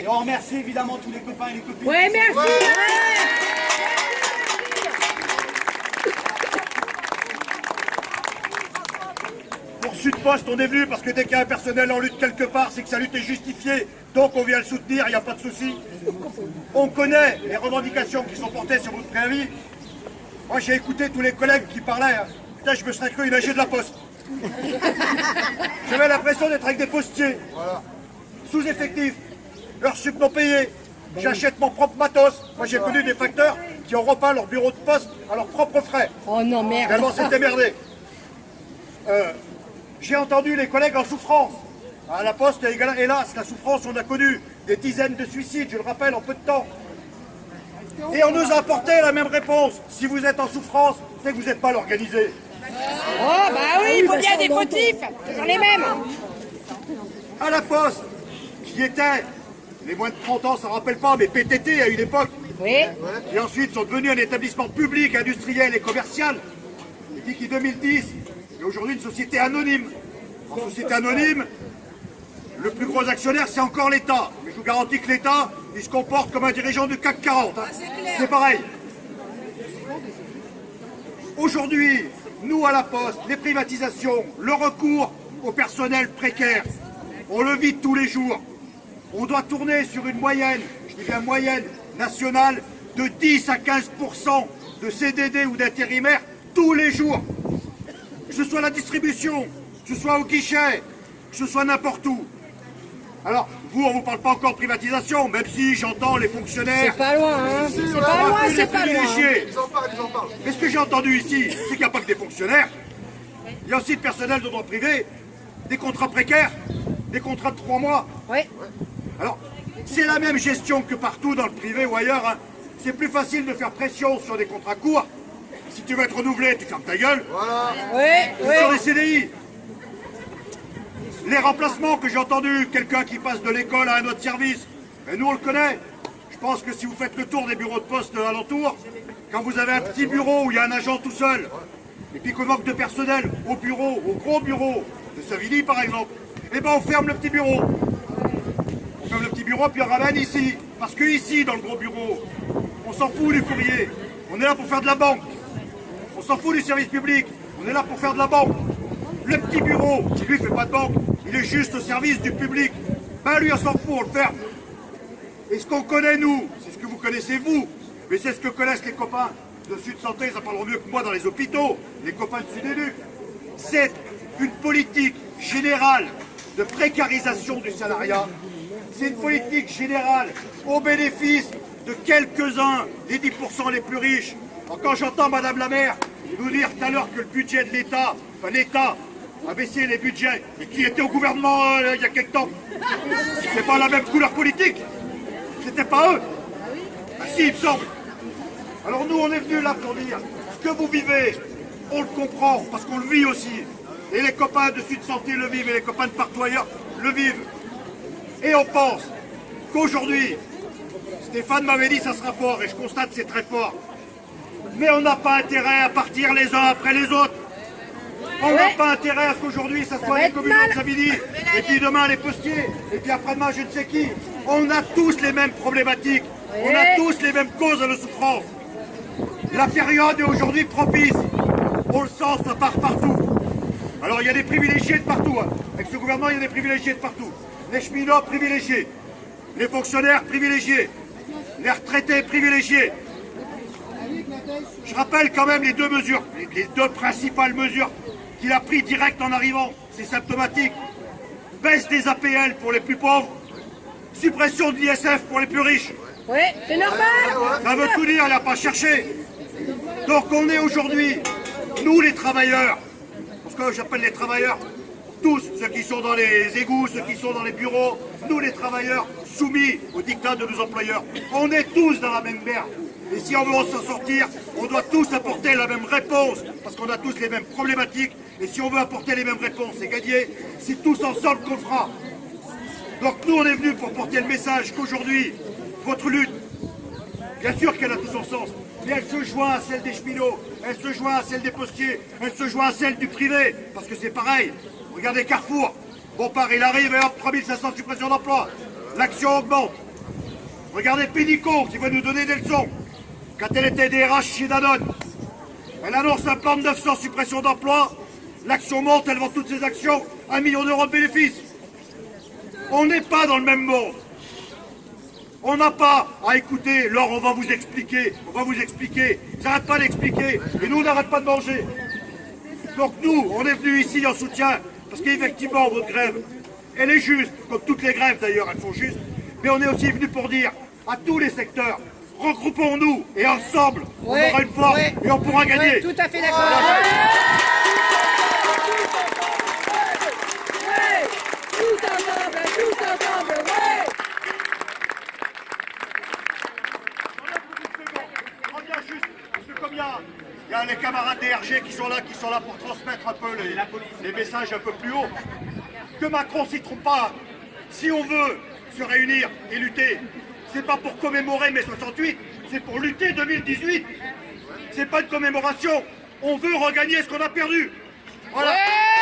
Et on remercie évidemment tous les copains et les copines. Ouais, merci. Pour Sud-Post, on est venu parce que dès qu'il y a un personnel en lutte quelque part, c'est que sa lutte est justifiée. Donc on vient le soutenir, il n'y a pas de souci. On connaît les revendications qui sont portées sur votre préavis. Moi j'ai écouté tous les collègues qui parlaient. Hein. Putain, je me serais cru imagé de la Poste. J'avais l'impression d'être avec des postiers. Voilà. Sous-effectifs, heures sup non payées. J'achète mon propre matos. Moi j'ai connu des facteurs qui ont repeint leur bureau de poste à leurs propres frais. Oh non, merde. Tellement c'était merdé. J'ai entendu les collègues en souffrance. À la Poste, hélas, la souffrance, on a connu des dizaines de suicides, je le rappelle, en peu de temps. Et on nous a apporté la même réponse. Si vous êtes en souffrance, c'est que vous n'êtes mal organisé. Oh, bah oui, il faut bien des fautifs. Toujours les mêmes. À la Poste, qui était, les moins de 30 ans, ça ne rappelle pas, mais PTT à une époque, Oui. qui ensuite sont devenus un établissement public, industriel et commercial, et puis qui 2010 est aujourd'hui une société anonyme. En société anonyme, le plus gros actionnaire, c'est encore l'État. Mais je vous garantis que l'État, il se comporte comme un dirigeant du CAC 40. Hein. C'est pareil. Aujourd'hui, nous à la Poste, les privatisations, le recours au personnel précaire, on le vit tous les jours. On doit tourner sur une moyenne, je dis bien moyenne, nationale, de 10 à 15% de CDD ou d'intérimaires tous les jours. Que ce soit la distribution, que ce soit au guichet, que ce soit n'importe où. Alors, vous, on ne vous parle pas encore de privatisation, même si j'entends les fonctionnaires... C'est pas loin, hein. C'est pas loin, c'est pas loin. Ils en parlent. Mais ce que j'ai entendu ici, c'est qu'il n'y a pas que des fonctionnaires. Il y a aussi le personnel de droit privé, des contrats précaires, des contrats de 3 mois. Oui. Alors, c'est la même gestion que partout dans le privé ou ailleurs. Hein. C'est plus facile de faire pression sur des contrats courts. Si tu veux être renouvelé, tu fermes ta gueule. Voilà. Oui, Sur les CDI. Les remplacements que j'ai entendu, quelqu'un qui passe de l'école à un autre service, et nous on le connaît. Je pense que si vous faites le tour des bureaux de poste alentour, quand vous avez un petit bureau où il y a un agent tout seul, et puis qu'on manque de personnel au bureau, au gros bureau de Savigny par exemple, eh ben on ferme le petit bureau. On ferme le petit bureau puis on ramène ici. Parce que ici, dans le gros bureau, on s'en fout du courrier. On est là pour faire de la banque. On s'en fout du service public. On est là pour faire de la banque. Le petit bureau, qui lui fait pas de banque, il est juste au service du public. Ben lui, on s'en fout, on le ferme. Et ce qu'on connaît, nous, c'est ce que vous connaissez, vous, mais c'est ce que connaissent les copains de Sud Santé, ils en parleront mieux que moi dans les hôpitaux, les copains de Sud-Éduc. C'est une politique générale de précarisation du salariat. C'est une politique générale au bénéfice de quelques-uns, les 10% les plus riches. Alors quand j'entends Madame la maire nous dire tout à l'heure que le budget de l'État, enfin l'État, a baissé les budgets, et qui était au gouvernement il y a quelque temps, c'est pas la même couleur politique. C'était pas eux. Ah si, il me semble. Alors nous, on est venus là pour dire, ce que vous vivez, on le comprend, parce qu'on le vit aussi. Et les copains de Sud Santé le vivent, et les copains de partout ailleurs le vivent. Et on pense qu'aujourd'hui, Stéphane m'avait dit ça sera fort, et je constate que c'est très fort. Mais on n'a pas intérêt à partir les uns après les autres. On n'a pas intérêt à ce qu'aujourd'hui ça soit les communaux de Savigny, et puis demain les postiers, et puis après-demain je ne sais qui. On a tous les mêmes problématiques, on a tous les mêmes causes de souffrance. La période est aujourd'hui propice, on le sent, ça part partout. Alors il y a des privilégiés de partout, hein. Avec ce gouvernement il y a des privilégiés de partout. Les cheminots privilégiés, les fonctionnaires privilégiés, les retraités privilégiés. Je rappelle quand même les deux mesures, les deux principales mesures qu'il a pris direct en arrivant, c'est symptomatique. Baisse des APL pour les plus pauvres, suppression de l'ISF pour les plus riches. Oui, c'est normal. Ça veut tout dire, il n'a pas cherché. Donc on est aujourd'hui, nous les travailleurs, parce que j'appelle les travailleurs, tous ceux qui sont dans les égouts, ceux qui sont dans les bureaux, nous les travailleurs soumis au dictat de nos employeurs, on est tous dans la même merde. Et si on veut s'en sortir, on doit tous apporter la même réponse, parce qu'on a tous les mêmes problématiques. Et si on veut apporter les mêmes réponses et gagner, c'est tous ensemble qu'on le fera. Donc nous, on est venus pour porter le message qu'aujourd'hui, votre lutte, bien sûr qu'elle a tout son sens, mais elle se joint à celle des cheminots, elle se joint à celle des postiers, elle se joint à celle du privé, parce que c'est pareil. Regardez Carrefour, Bompard, il arrive et hop, 3500 suppressions d'emplois. l'action augmente. Regardez Pénicaud qui veut nous donner des leçons. Quand elle était DRH chez Danone, elle annonce un plan de 900 suppressions d'emplois. L'action monte, elle vend toutes ses actions, 1 million d'euros de bénéfices. On n'est pas dans le même monde. On n'a pas à écouter, Laure, on va vous expliquer. Ils n'arrêtent pas d'expliquer, et nous, on n'arrête pas de manger. Donc nous, on est venus ici en soutien, parce qu'effectivement, votre grève, elle est juste, comme toutes les grèves d'ailleurs, elles sont justes, mais on est aussi venus pour dire à tous les secteurs, regroupons-nous, et ensemble, on aura une force, et on pourra gagner. Tout à fait d'accord. Tous ensemble, ouais. On revient juste, parce que comme il y a les camarades des RG qui sont là pour transmettre un peu les messages un peu plus haut, que Macron s'y trompe pas. Si on veut se réunir et lutter, c'est pas pour commémorer mai 68, c'est pour lutter 2018. C'est pas une commémoration. On veut regagner ce qu'on a perdu. Voilà. Ouais.